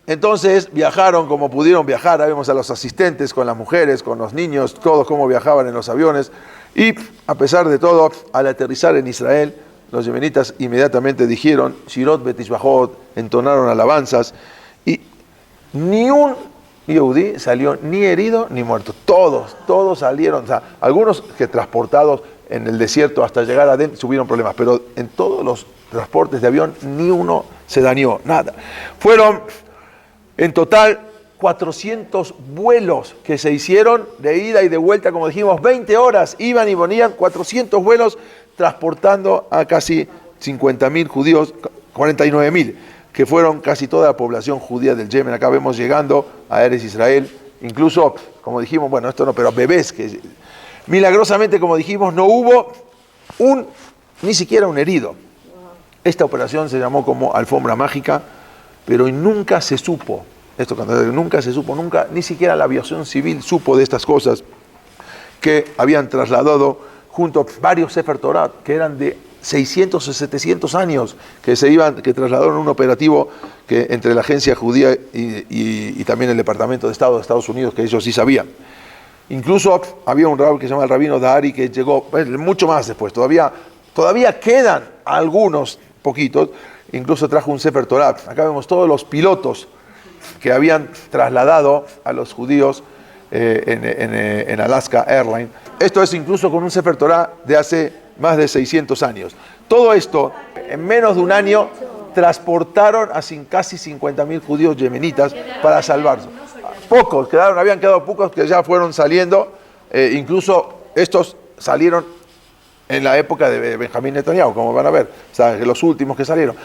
entonces viajaron como pudieron viajar. Ahí vemos a los asistentes con las mujeres, con los niños, todos cómo viajaban en los aviones. Y a pesar de todo, al aterrizar en Israel, los yemenitas inmediatamente dijeron, Shirot Betishbahot, entonaron alabanzas, y ni un Yehudí salió ni herido ni muerto. Todos salieron, o sea, algunos que transportados en el desierto hasta llegar adentro tuvieron problemas, pero en todos los transportes de avión ni uno se dañó, nada. Fueron en total 400 vuelos que se hicieron de ida y de vuelta, como dijimos, 20 horas iban y venían, 400 vuelos transportando a casi 50.000 judíos, 49.000, que fueron casi toda la población judía del Yemen. Acá vemos llegando a Eretz Israel, incluso, como dijimos, bueno, esto no, pero bebés, que milagrosamente, como dijimos, no hubo ni siquiera un herido. Esta operación se llamó como alfombra mágica, pero nunca se supo, nunca, ni siquiera la aviación civil supo de estas cosas, que habían trasladado junto a varios Sefer Torah, que eran de 600 o 700 años, que trasladaron un operativo que entre la agencia judía y también el Departamento de Estado de Estados Unidos, que ellos sí sabían. Incluso había un rabino que se llama el rabino Dahari, que llegó mucho más después, todavía quedan algunos poquitos, incluso trajo un Sefer Torah. Acá vemos todos los pilotos que habían trasladado a los judíos en Alaska Airlines. Esto es incluso con un Sefer Torah de hace más de 600 años. Todo esto, en menos de un año, transportaron a casi 50.000 judíos yemenitas para salvarse. Habían quedado pocos que ya fueron saliendo, incluso estos salieron en la época de Benjamín Netanyahu, como van a ver, o sea, los últimos que salieron.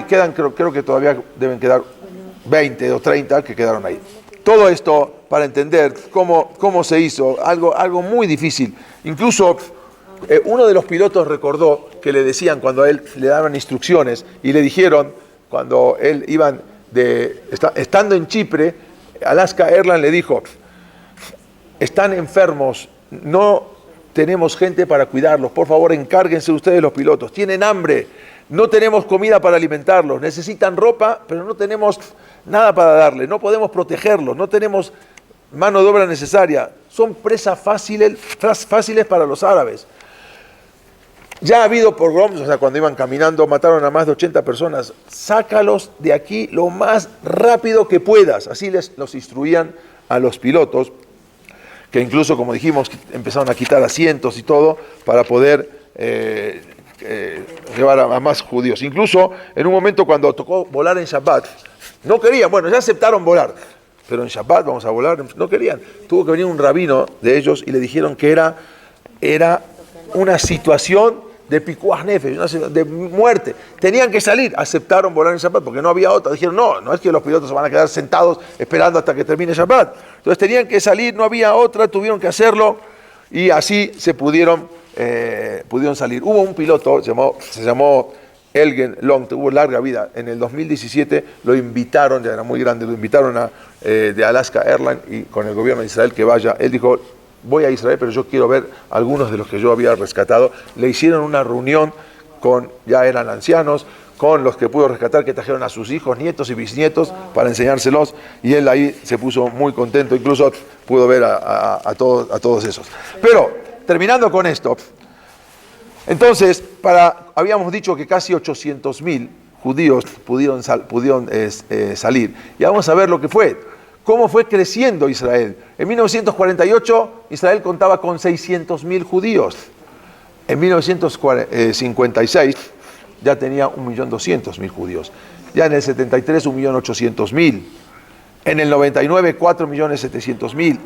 Quedan, creo que todavía deben quedar 20 o 30 que quedaron ahí. Todo esto para entender cómo se hizo, algo muy difícil. Incluso uno de los pilotos recordó que le decían cuando a él le daban instrucciones y le dijeron, cuando él estando en Chipre, Alaska Airlines le dijo, están enfermos, no tenemos gente para cuidarlos, por favor encárguense ustedes los pilotos, tienen hambre, no tenemos comida para alimentarlos, necesitan ropa, pero no tenemos nada para darles, no podemos protegerlos, no tenemos mano de obra necesaria, son presas fáciles para los árabes. Ya ha habido pogroms, o sea, cuando iban caminando mataron a más de 80 personas, sácalos de aquí lo más rápido que puedas, así los instruían a los pilotos, que incluso, como dijimos, empezaron a quitar asientos y todo para poder llevar a más judíos. Incluso en un momento cuando tocó volar en Shabbat, no querían, ya aceptaron volar, pero en Shabbat vamos a volar, no querían. Tuvo que venir un rabino de ellos y le dijeron que era una situación de pikuach nefesh, de muerte. Tenían que salir, aceptaron volar en Shabbat porque no había otra. Dijeron, no es que los pilotos se van a quedar sentados esperando hasta que termine Shabbat. Entonces tenían que salir, no había otra, tuvieron que hacerlo y así se pudieron salir. Hubo un piloto, se llamó Elgen Long, tuvo larga vida. En el 2017 lo invitaron, ya era muy grande, lo invitaron de Alaska Airlines y con el gobierno de Israel que vaya. Él dijo, voy a Israel, pero yo quiero ver algunos de los que yo había rescatado. Le hicieron una reunión ya eran ancianos, con los que pudo rescatar, que trajeron a sus hijos, nietos y bisnietos para enseñárselos, y él ahí se puso muy contento, incluso pudo ver a todos esos. Pero, terminando con esto, entonces, habíamos dicho que casi 800.000 judíos pudieron salir, y vamos a ver lo que fue. ¿Cómo fue creciendo Israel? En 1948 Israel contaba con 600.000 judíos. En 1956 ya tenía 1.200.000 judíos. Ya en el 73 1.800.000. En el 99 4.700.000.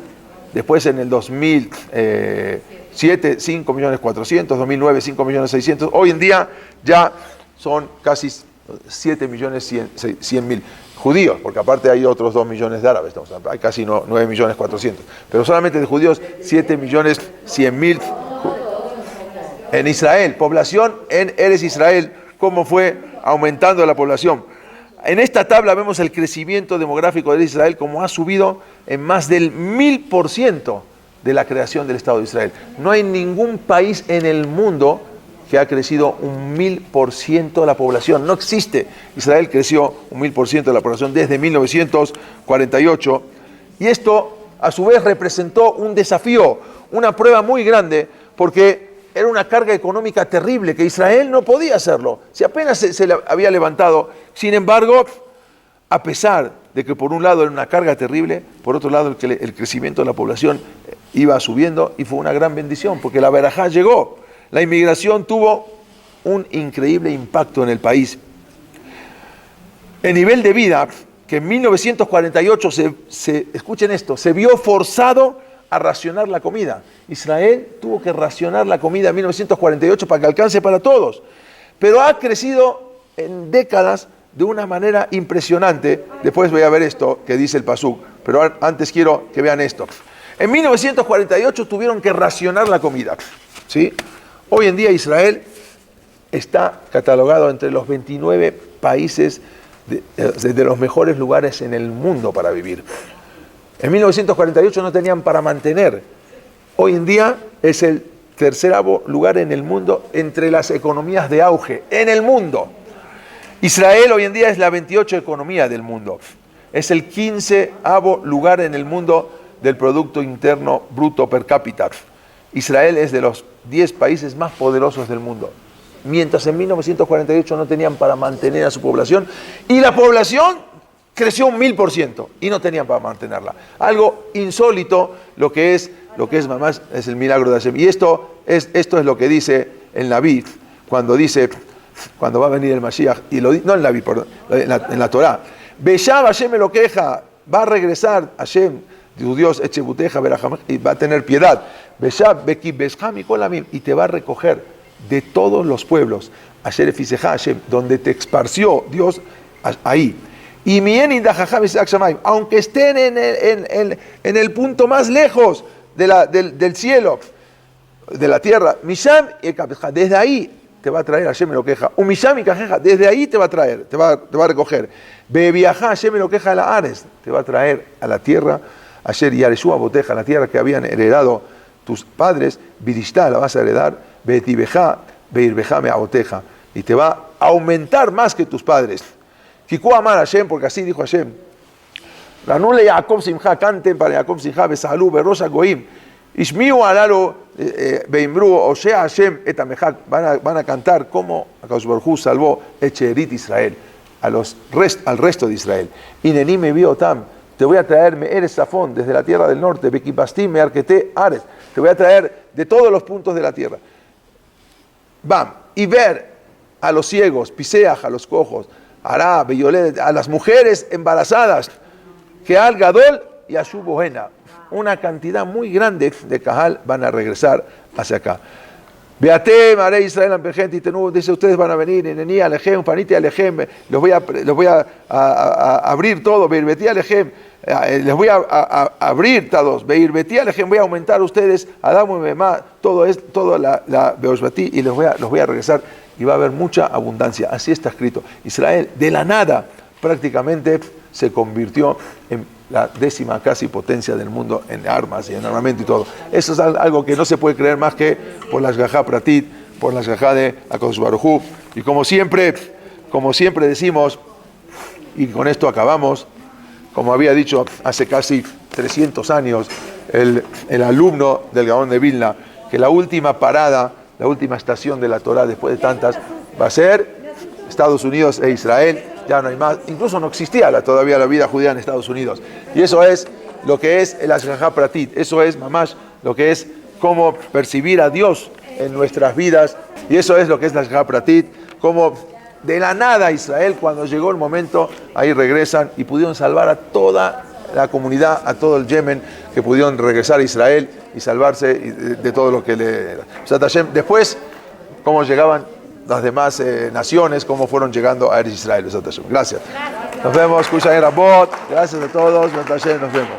Después en el 2007 5.400.000. 2009 5.600.000. Hoy en día ya son casi 7.100.000 judíos, porque aparte hay otros 2 millones de árabes, hay casi 9.400.000, pero solamente de judíos 7.100.000 en Israel. Población en Eretz Israel, cómo fue aumentando la población. En esta tabla vemos el crecimiento demográfico de Israel, como ha subido en más del 1000%. de la creación del Estado de Israel. No hay ningún país en el mundo que ha crecido 1000% la población. No existe. Israel creció 1000% de la población desde 1948. Y esto, a su vez, representó un desafío, una prueba muy grande, porque era una carga económica terrible, que Israel no podía hacerlo. Si apenas se había levantado. Sin embargo, a pesar de que por un lado era una carga terrible, por otro lado el crecimiento de la población iba subiendo, y fue una gran bendición, porque la verajá llegó. La inmigración tuvo un increíble impacto en el país. El nivel de vida, que en 1948 escuchen esto, se vio forzado a racionar la comida. Israel tuvo que racionar la comida en 1948 para que alcance para todos. Pero ha crecido en décadas de una manera impresionante. Después voy a ver esto que dice el Pasuk, pero antes quiero que vean esto. En 1948 tuvieron que racionar la comida, ¿sí? Hoy en día Israel está catalogado entre los 29 países de los mejores lugares en el mundo para vivir. En 1948 no tenían para mantener. Hoy en día es el terceravo lugar en el mundo entre las economías de auge en el mundo. Israel hoy en día es la 28 economía del mundo. Es el 15avo lugar en el mundo del Producto Interno Bruto per cápita. Israel es de los 10 países más poderosos del mundo. Mientras en 1948 no tenían para mantener a su población, y la población creció 1000% y no tenían para mantenerla. Algo insólito, lo que es mamás, es el milagro de Hashem. Y esto es lo que dice el Naví, cuando va a venir el Mashiach, y no el Naví, perdón, en la Torá. Beshab Hashem me lo queja, va a regresar Hashem, tu Dios, Echebuteja, y va a tener piedad. Beshab Beki Besham y Kolamim, y te va a recoger de todos los pueblos, Asher Efiseja Hashem, donde te esparció Dios ahí. Y aunque estén en el punto más lejos del cielo, de la tierra, Misham y Kabeja, desde ahí te va a traer Hashem me lo queja. Umisham y Kajeja, desde ahí te va a traer, te va a recoger. Bebiajá Hashem me lo queja a la Ares, te va a traer a la tierra, Asher y Areshua Boteja, la tierra que habían heredado tus padres, Birishta la vas a heredar, Betibeja, Beirbeja me aboteja, y te va a aumentar más que tus padres. Kikú amar Hashem, porque así dijo Hashem. Ranule Yaakov Simcha, canten para Yaakov Simcha, Besalú, Berosha Goim, Ishmiu alalo, Beimru, Osea Hashem, Etamejak, van a cantar como Akadosh Baruj Hu salvó Echerit Israel, al resto de Israel. Y Neni me vio tam, te voy a traer Me'eres Safón, desde la tierra del norte, Bekibastim, Me'arquete, Ares, te voy a traer de todos los puntos de la tierra. Bam, y ver a los ciegos, Piseaj, a los cojos, Ará, Beyolet, a las mujeres embarazadas, que al Gadol y a su Bohena, una cantidad muy grande de Cajal van a regresar hacia acá. Beatem, Aré Israel, Ampegent, y Tenú, dice, ustedes van a venir, Není, Alejem, Paniti, Alejem, los voy a abrir todo, Beirbeti, Alejem, les voy a abrir todos, Beirbeti, Alejem, voy a aumentar a ustedes, Adamu y Memá, todo la Beosbati, y los voy a regresar, y va a haber mucha abundancia. Así está escrito. Israel, de la nada, prácticamente se convirtió en la 10ª casi potencia del mundo en armas y en armamento y todo. Eso es algo que no se puede creer más que por las Gajá Pratit, por las Gajá de Akadosh Baruj Hu. Y como siempre decimos, y con esto acabamos, como había dicho hace casi 300 años el alumno del Gaón de Vilna, que la última parada, la última estación de la Torá después de tantas va a ser Estados Unidos e Israel. Ya no hay más, incluso no existía todavía la vida judía en Estados Unidos. Y eso es lo que es el Ashgaha Pratit, eso es mamash, lo que es cómo percibir a Dios en nuestras vidas, y eso es lo que es la Ashgaha Pratit, como de la nada Israel, cuando llegó el momento, ahí regresan y pudieron salvar a toda la comunidad, a todo el Yemen, que pudieron regresar a Israel y salvarse de todo lo que le... Después, cómo llegaban las demás naciones, cómo fueron llegando a Eretz Israel. Gracias. Nos vemos. Gracias a todos. Nos vemos.